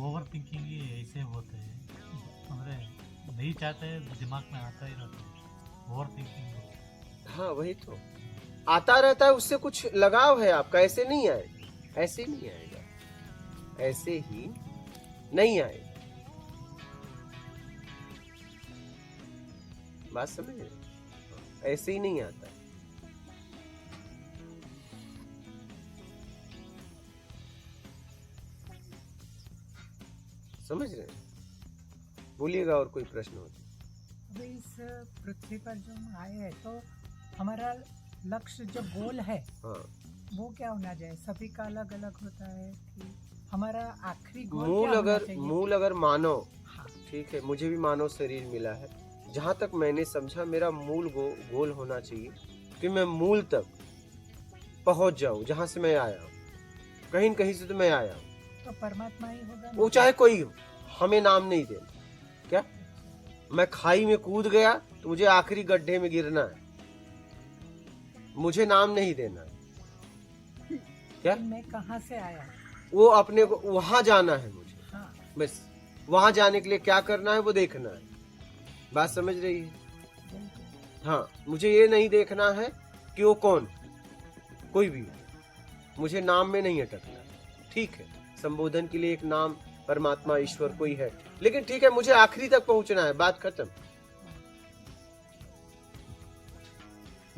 ओवर थिंकिंग ये ऐसे होते हैं हमारे नहीं चाहते दिमाग में आता ही रहता है ओवर थिंकिंग। हाँ वही तो आता रहता है, उससे कुछ लगाव है आपका, ऐसे नहीं आएगा, ऐसे नहीं आएगा, ऐसे ही नहीं आएगा। बात समझ रहे, ऐसे ही नहीं आता। समझ रहे, बोलिएगा और कोई प्रश्न हो तो। अभी इस पृथ्वी पर जो हम आए हैं तो हमारा लक्ष्य जो गोल है हाँ, वो क्या होना चाहिए, सभी का अलग अलग होता है कि हमारा आखिरी गोल मूल क्या होना अगर चाहिए? मूल अगर मानव, हाँ, ठीक है, मुझे भी मानव शरीर मिला है, जहां तक मैंने समझा मेरा मूल गोल होना चाहिए कि मैं मूल तक पहुंच जाऊं, जहां से मैं आया हूं, कहीं न कहीं से तो मैं आया हूं, तो परमात्मा ही होगा ना? वो चाहे कोई हो, हमें नाम नहीं देना। क्या मैं खाई में कूद गया तो मुझे आखिरी गड्ढे में गिरना है, मुझे नाम नहीं देना है। क्या मैं कहाँ से आया? वो अपने को वहां जाना है मुझे, हाँ, बस वहां जाने के लिए क्या करना है वो देखना है। बात समझ रही है। बिल्कुल। हाँ, मुझे ये नहीं देखना है कि वो कौन, कोई भी, मुझे नाम में नहीं अटकना है। ठीक है, संबोधन के लिए एक नाम परमात्मा ईश्वर कोई है, लेकिन ठीक है मुझे आखिरी तक पहुंचना है, बात खत्म।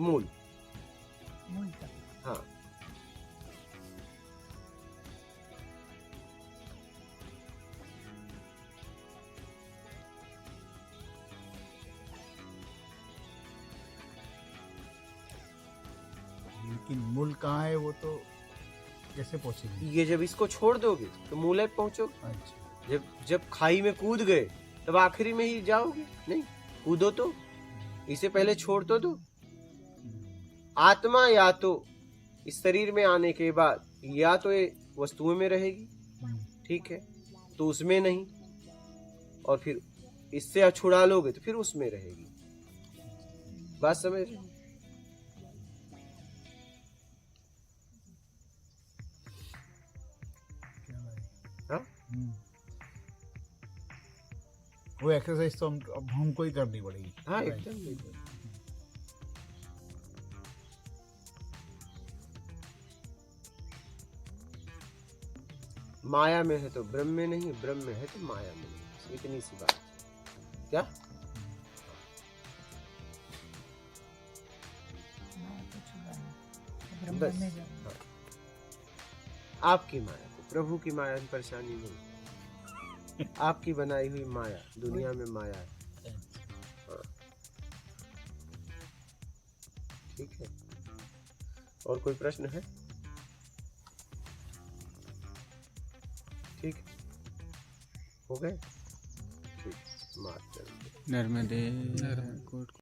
मूल, मूल तक। हाँ लेकिन मूल कहाँ है वो तो कैसे पहुंचेगी? ये जब इसको छोड़ दोगे तो मूल तक पहुंचोगे। अच्छा, जब खाई में कूद गए तब आखिरी में ही जाओगे, नहीं कूदो तो, इसे पहले छोड़ तो दो। आत्मा या तो इस शरीर में आने के बाद या तो ये वस्तुओं में रहेगी, ठीक है, तो उसमें नहीं, और फिर इससे छुड़ा लोगे तो फिर उसमें रहेगी। बात समझ रहे? हाँ? वो एक्सरसाइज तो अब हमको ही करनी पड़ेगी। हाँ Right. एकदम बिल्कुल। माया में है तो ब्रह्म में नहीं, ब्रह्म में है तो माया में नहीं, इतनी सी बात है। क्या मैं तो छुड़ा नहीं, ब्रह्म बस, में जाऊंगा। हाँ। आपकी माया को, प्रभु की माया में परेशानी नहीं, आपकी बनाई हुई माया, दुनिया में माया है। हाँ। ठीक है, और कोई प्रश्न है? ठीक, हो गए, ठीक, माफ कर दो। नर्मदे कोट